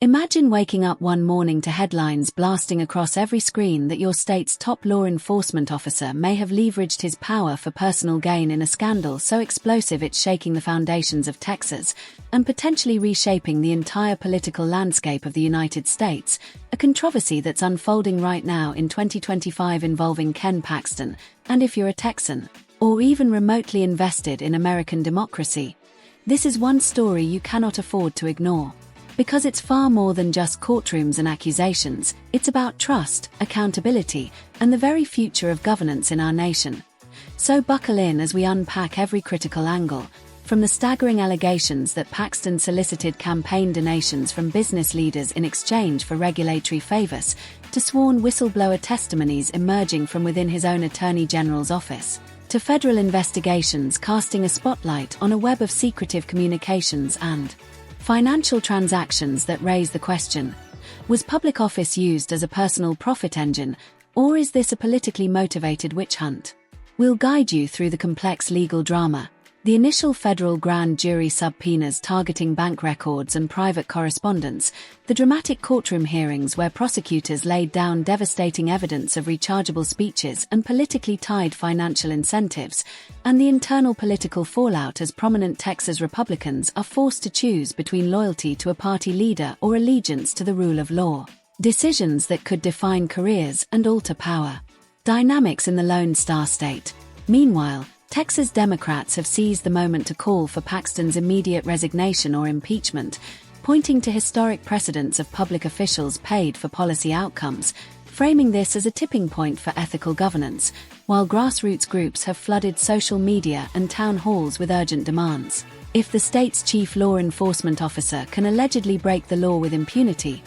Imagine waking up one morning to headlines blasting across every screen that your state's top law enforcement officer may have leveraged his power for personal gain in a scandal so explosive it's shaking the foundations of Texas and potentially reshaping the entire political landscape of the United States, a controversy that's unfolding right now in 2025 involving Ken Paxton, and if you're a Texan, or even remotely invested in American democracy, this is one story you cannot afford to ignore. Because it's far more than just courtrooms and accusations, it's about trust, accountability, and the very future of governance in our nation. So buckle in as we unpack every critical angle, from the staggering allegations that Paxton solicited campaign donations from business leaders in exchange for regulatory favors, to sworn whistleblower testimonies emerging from within his own Attorney General's office, to federal investigations casting a spotlight on a web of secretive communications and financial transactions that raise the question: was public office used as a personal profit engine, or is this a politically motivated witch hunt? We'll guide you through the complex legal drama, the initial federal grand jury subpoenas targeting bank records and private correspondence, the dramatic courtroom hearings where prosecutors laid down devastating evidence of rechargeable speeches and politically tied financial incentives, and the internal political fallout as prominent Texas Republicans are forced to choose between loyalty to a party leader or allegiance to the rule of law. Decisions that could define careers and alter power. Dynamics in the Lone Star State. Meanwhile, Texas Democrats have seized the moment to call for Paxton's immediate resignation or impeachment, pointing to historic precedents of public officials paid for policy outcomes, framing this as a tipping point for ethical governance, while grassroots groups have flooded social media and town halls with urgent demands. If the state's chief law enforcement officer can allegedly break the law with impunity,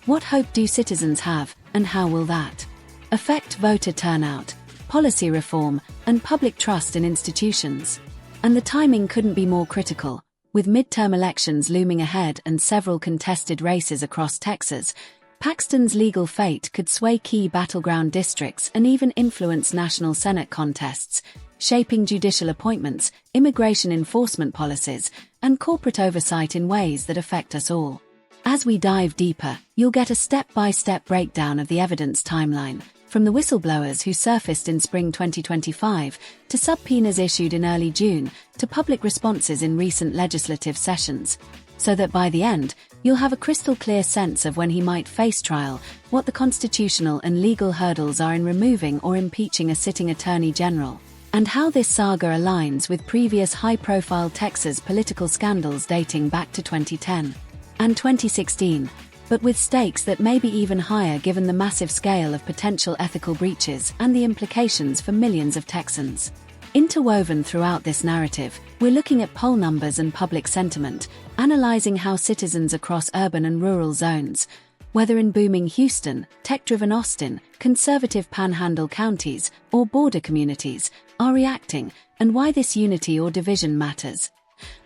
what hope do citizens have, and how will that affect voter turnout, policy reform, and public trust in institutions? And the timing couldn't be more critical. With midterm elections looming ahead and several contested races across Texas, Paxton's legal fate could sway key battleground districts and even influence national Senate contests, shaping judicial appointments, immigration enforcement policies, and corporate oversight in ways that affect us all. As we dive deeper, you'll get a step-by-step breakdown of the evidence timeline, from the whistleblowers who surfaced in spring 2025, to subpoenas issued in early June, to public responses in recent legislative sessions, so that by the end, you'll have a crystal clear sense of when he might face trial, what the constitutional and legal hurdles are in removing or impeaching a sitting attorney general, and how this saga aligns with previous high-profile Texas political scandals dating back to 2010 and 2016. But with stakes that may be even higher given the massive scale of potential ethical breaches and the implications for millions of Texans. Interwoven throughout this narrative, we're looking at poll numbers and public sentiment, analyzing how citizens across urban and rural zones, whether in booming Houston, tech-driven Austin, conservative panhandle counties, or border communities, are reacting, and why this unity or division matters.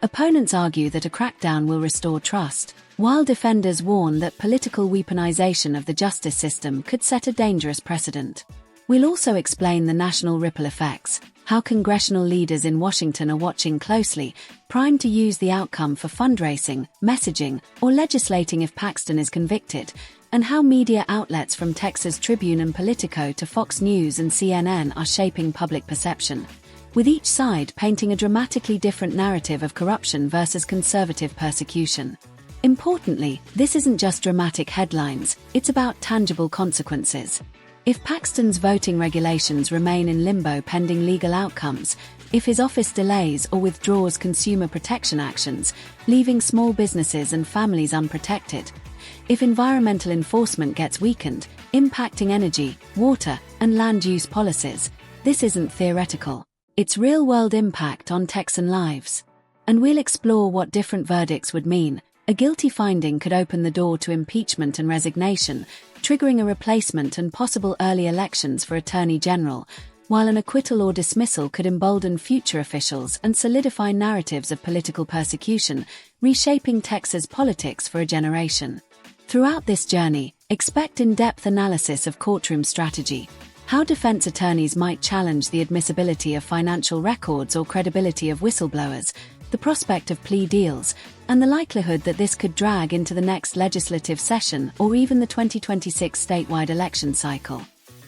Opponents argue that a crackdown will restore trust, while defenders warn that political weaponization of the justice system could set a dangerous precedent. We'll also explain the national ripple effects, how congressional leaders in Washington are watching closely, primed to use the outcome for fundraising, messaging, or legislating if Paxton is convicted, and how media outlets from Texas Tribune and Politico to Fox News and CNN are shaping public perception, with each side painting a dramatically different narrative of corruption versus conservative persecution. Importantly, this isn't just dramatic headlines, it's about tangible consequences. If Paxton's voting regulations remain in limbo pending legal outcomes, if his office delays or withdraws consumer protection actions, leaving small businesses and families unprotected, if environmental enforcement gets weakened, impacting energy, water, and land use policies, this isn't theoretical. It's real-world impact on Texan lives. And we'll explore what different verdicts would mean. A guilty finding could open the door to impeachment and resignation, triggering a replacement and possible early elections for Attorney General, while an acquittal or dismissal could embolden future officials and solidify narratives of political persecution, reshaping Texas politics for a generation. Throughout this journey, expect in-depth analysis of courtroom strategy, how defense attorneys might challenge the admissibility of financial records or credibility of whistleblowers, the prospect of plea deals, and the likelihood that this could drag into the next legislative session or even the 2026 statewide election cycle.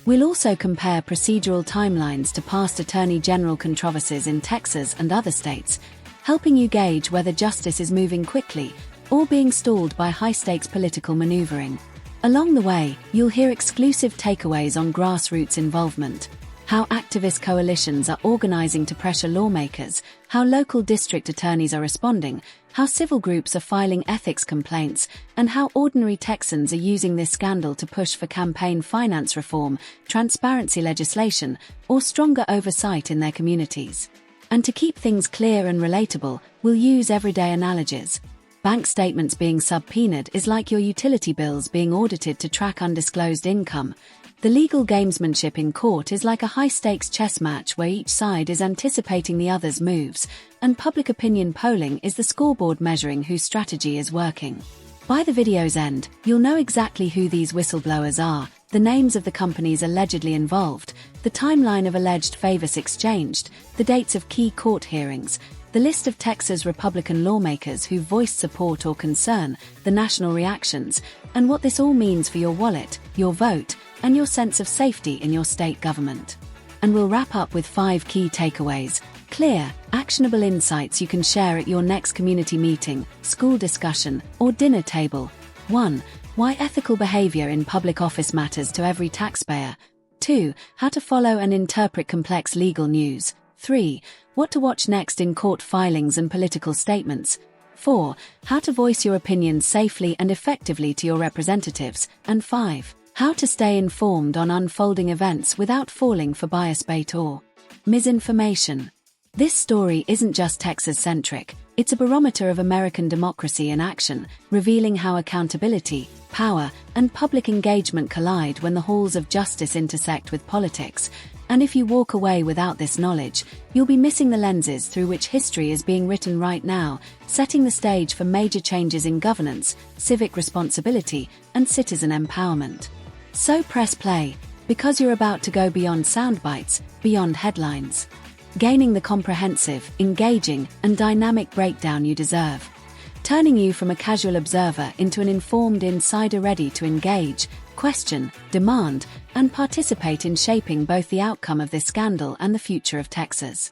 We'll also compare procedural timelines to past Attorney General controversies in Texas and other states, helping you gauge whether justice is moving quickly or being stalled by high-stakes political maneuvering. Along the way, you'll hear exclusive takeaways on grassroots involvement, how activist coalitions are organizing to pressure lawmakers, how local district attorneys are responding, how civil groups are filing ethics complaints, and how ordinary Texans are using this scandal to push for campaign finance reform, transparency legislation, or stronger oversight in their communities. And to keep things clear and relatable, we'll use everyday analogies. Bank statements being subpoenaed is like your utility bills being audited to track undisclosed income. The legal gamesmanship in court is like a high-stakes chess match where each side is anticipating the other's moves, and public opinion polling is the scoreboard measuring whose strategy is working. By the video's end, you'll know exactly who these whistleblowers are, the names of the companies allegedly involved, the timeline of alleged favors exchanged, the dates of key court hearings, the list of Texas Republican lawmakers who voiced support or concern, the national reactions, and what this all means for your wallet, your vote, and your sense of safety in your state government. And we'll wrap up with 5 key takeaways, clear, actionable insights you can share at your next community meeting, school discussion, or dinner table. 1. Why ethical behavior in public office matters to every taxpayer. 2. How to follow and interpret complex legal news. 3. What to watch next in court filings and political statements. 4. How to voice your opinions safely and effectively to your representatives. And 5. How to stay informed on unfolding events without falling for bias bait or misinformation. This story isn't just Texas-centric, it's a barometer of American democracy in action, revealing how accountability, power, and public engagement collide when the halls of justice intersect with politics. And if you walk away without this knowledge, you'll be missing the lenses through which history is being written right now, setting the stage for major changes in governance, civic responsibility, and citizen empowerment. So press play, because you're about to go beyond sound bites, beyond headlines, gaining the comprehensive, engaging, and dynamic breakdown you deserve, turning you from a casual observer into an informed insider ready to engage, question, demand, and participate in shaping both the outcome of this scandal and the future of Texas.